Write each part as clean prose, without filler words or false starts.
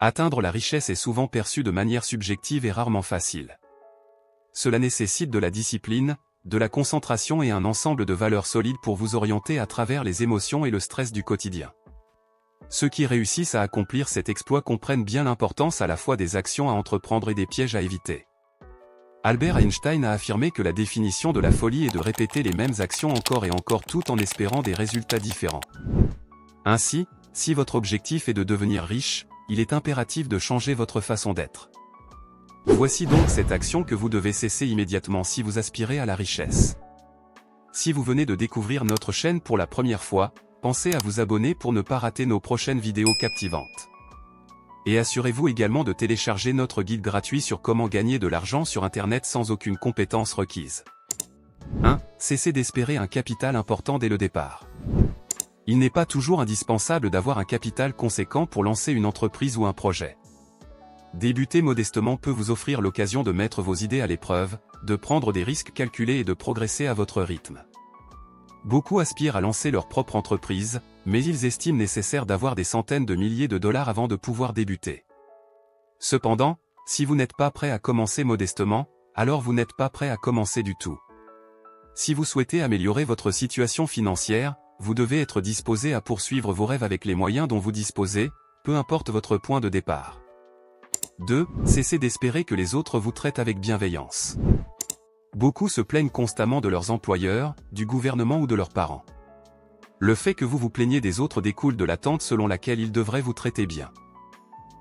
Atteindre la richesse est souvent perçu de manière subjective et rarement facile. Cela nécessite de la discipline, de la concentration et un ensemble de valeurs solides pour vous orienter à travers les émotions et le stress du quotidien. Ceux qui réussissent à accomplir cet exploit comprennent bien l'importance à la fois des actions à entreprendre et des pièges à éviter. Albert Einstein a affirmé que la définition de la folie est de répéter les mêmes actions encore et encore tout en espérant des résultats différents. Ainsi, si votre objectif est de devenir riche, il est impératif de changer votre façon d'être. Voici donc cette action que vous devez cesser immédiatement si vous aspirez à la richesse. Si vous venez de découvrir notre chaîne pour la première fois, pensez à vous abonner pour ne pas rater nos prochaines vidéos captivantes. Et assurez-vous également de télécharger notre guide gratuit sur comment gagner de l'argent sur Internet sans aucune compétence requise. 1. Cessez d'espérer un capital important dès le départ. Il n'est pas toujours indispensable d'avoir un capital conséquent pour lancer une entreprise ou un projet. Débuter modestement peut vous offrir l'occasion de mettre vos idées à l'épreuve, de prendre des risques calculés et de progresser à votre rythme. Beaucoup aspirent à lancer leur propre entreprise, mais ils estiment nécessaire d'avoir des centaines de milliers de dollars avant de pouvoir débuter. Cependant, si vous n'êtes pas prêt à commencer modestement, alors vous n'êtes pas prêt à commencer du tout. Si vous souhaitez améliorer votre situation financière, vous devez être disposé à poursuivre vos rêves avec les moyens dont vous disposez, peu importe votre point de départ. 2. Cessez d'espérer que les autres vous traitent avec bienveillance. Beaucoup se plaignent constamment de leurs employeurs, du gouvernement ou de leurs parents. Le fait que vous vous plaignez des autres découle de l'attente selon laquelle ils devraient vous traiter bien.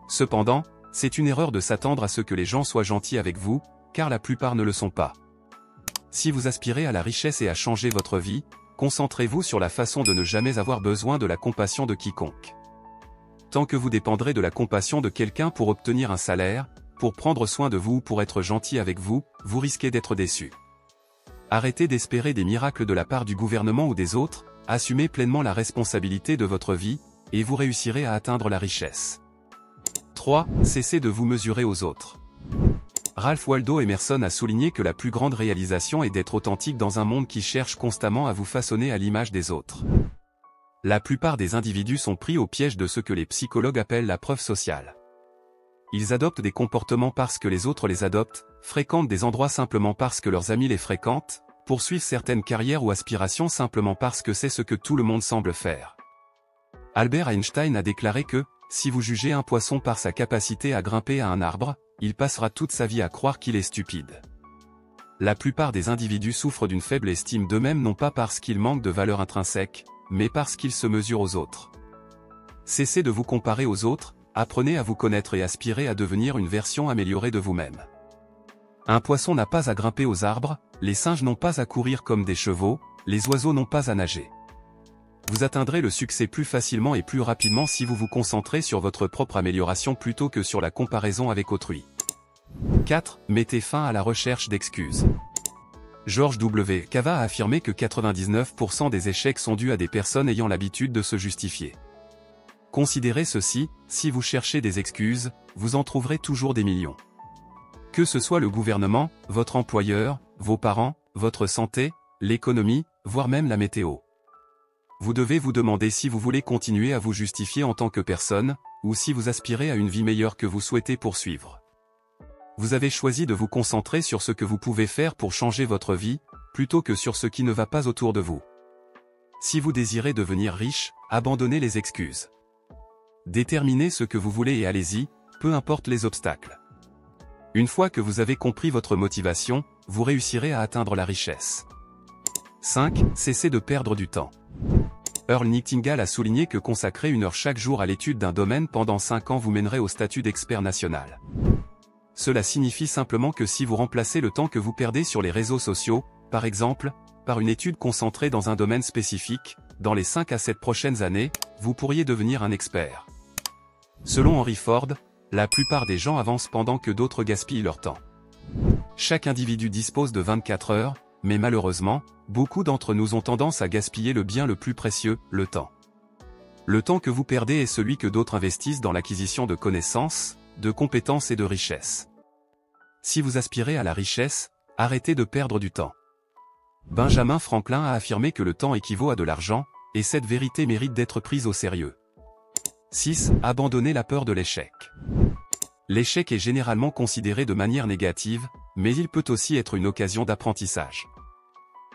Cependant, c'est une erreur de s'attendre à ce que les gens soient gentils avec vous, car la plupart ne le sont pas. Si vous aspirez à la richesse et à changer votre vie, concentrez-vous sur la façon de ne jamais avoir besoin de la compassion de quiconque. Tant que vous dépendrez de la compassion de quelqu'un pour obtenir un salaire, pour prendre soin de vous ou pour être gentil avec vous, vous risquez d'être déçu. Arrêtez d'espérer des miracles de la part du gouvernement ou des autres, assumez pleinement la responsabilité de votre vie, et vous réussirez à atteindre la richesse. 3. Cessez de vous mesurer aux autres. Ralph Waldo Emerson a souligné que la plus grande réalisation est d'être authentique dans un monde qui cherche constamment à vous façonner à l'image des autres. La plupart des individus sont pris au piège de ce que les psychologues appellent la preuve sociale. Ils adoptent des comportements parce que les autres les adoptent, fréquentent des endroits simplement parce que leurs amis les fréquentent, poursuivent certaines carrières ou aspirations simplement parce que c'est ce que tout le monde semble faire. Albert Einstein a déclaré que, si vous jugez un poisson par sa capacité à grimper à un arbre, il passera toute sa vie à croire qu'il est stupide. La plupart des individus souffrent d'une faible estime d'eux-mêmes non pas parce qu'ils manquent de valeur intrinsèque, mais parce qu'ils se mesurent aux autres. Cessez de vous comparer aux autres, apprenez à vous connaître et aspirez à devenir une version améliorée de vous-même. Un poisson n'a pas à grimper aux arbres, les singes n'ont pas à courir comme des chevaux, les oiseaux n'ont pas à nager. Vous atteindrez le succès plus facilement et plus rapidement si vous vous concentrez sur votre propre amélioration plutôt que sur la comparaison avec autrui. 4. Mettez fin à la recherche d'excuses. George W. Cava a affirmé que 99% des échecs sont dus à des personnes ayant l'habitude de se justifier. Considérez ceci, si vous cherchez des excuses, vous en trouverez toujours des millions. Que ce soit le gouvernement, votre employeur, vos parents, votre santé, l'économie, voire même la météo. Vous devez vous demander si vous voulez continuer à vous justifier en tant que personne, ou si vous aspirez à une vie meilleure que vous souhaitez poursuivre. Vous avez choisi de vous concentrer sur ce que vous pouvez faire pour changer votre vie, plutôt que sur ce qui ne va pas autour de vous. Si vous désirez devenir riche, abandonnez les excuses. Déterminez ce que vous voulez et allez-y, peu importe les obstacles. Une fois que vous avez compris votre motivation, vous réussirez à atteindre la richesse. 5. Cessez de perdre du temps. Earl Nightingale a souligné que consacrer 1 heure chaque jour à l'étude d'un domaine pendant 5 ans vous mènerait au statut d'expert national. Cela signifie simplement que si vous remplacez le temps que vous perdez sur les réseaux sociaux, par exemple, par une étude concentrée dans un domaine spécifique, dans les 5 à 7 prochaines années, vous pourriez devenir un expert. Selon Henry Ford, la plupart des gens avancent pendant que d'autres gaspillent leur temps. Chaque individu dispose de 24 heures, mais malheureusement, beaucoup d'entre nous ont tendance à gaspiller le bien le plus précieux, le temps. Le temps que vous perdez est celui que d'autres investissent dans l'acquisition de connaissances, de compétences et de richesses. Si vous aspirez à la richesse, arrêtez de perdre du temps. Benjamin Franklin a affirmé que le temps équivaut à de l'argent, et cette vérité mérite d'être prise au sérieux. 6. Abandonnez la peur de l'échec. L'échec est généralement considéré de manière négative, mais il peut aussi être une occasion d'apprentissage.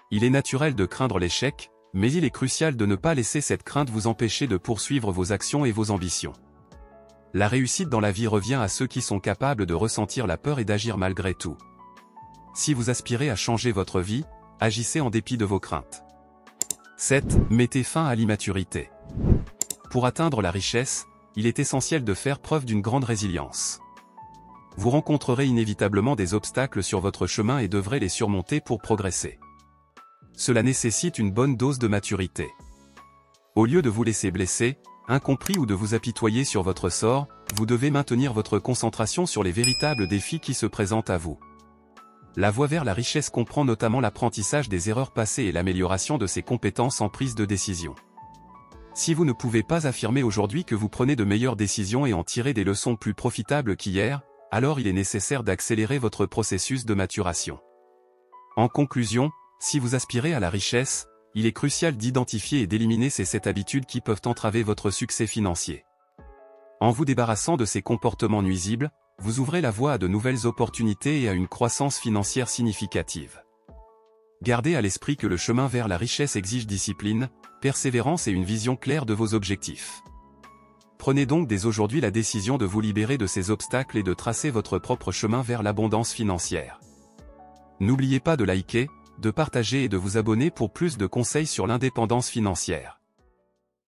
Il est naturel de craindre l'échec, mais il est crucial de ne pas laisser cette crainte vous empêcher de poursuivre vos actions et vos ambitions. La réussite dans la vie revient à ceux qui sont capables de ressentir la peur et d'agir malgré tout. Si vous aspirez à changer votre vie, agissez en dépit de vos craintes. 7. Mettez fin à l'immaturité. Pour atteindre la richesse, il est essentiel de faire preuve d'une grande résilience. Vous rencontrerez inévitablement des obstacles sur votre chemin et devrez les surmonter pour progresser. Cela nécessite une bonne dose de maturité. Au lieu de vous laisser blesser, incompris ou de vous apitoyer sur votre sort, vous devez maintenir votre concentration sur les véritables défis qui se présentent à vous. La voie vers la richesse comprend notamment l'apprentissage des erreurs passées et l'amélioration de ses compétences en prise de décision. Si vous ne pouvez pas affirmer aujourd'hui que vous prenez de meilleures décisions et en tirez des leçons plus profitables qu'hier, alors il est nécessaire d'accélérer votre processus de maturation. En conclusion, si vous aspirez à la richesse, il est crucial d'identifier et d'éliminer ces 7 habitudes qui peuvent entraver votre succès financier. En vous débarrassant de ces comportements nuisibles, vous ouvrez la voie à de nouvelles opportunités et à une croissance financière significative. Gardez à l'esprit que le chemin vers la richesse exige discipline, persévérance et une vision claire de vos objectifs. Prenez donc dès aujourd'hui la décision de vous libérer de ces obstacles et de tracer votre propre chemin vers l'abondance financière. N'oubliez pas de liker, de partager et de vous abonner pour plus de conseils sur l'indépendance financière.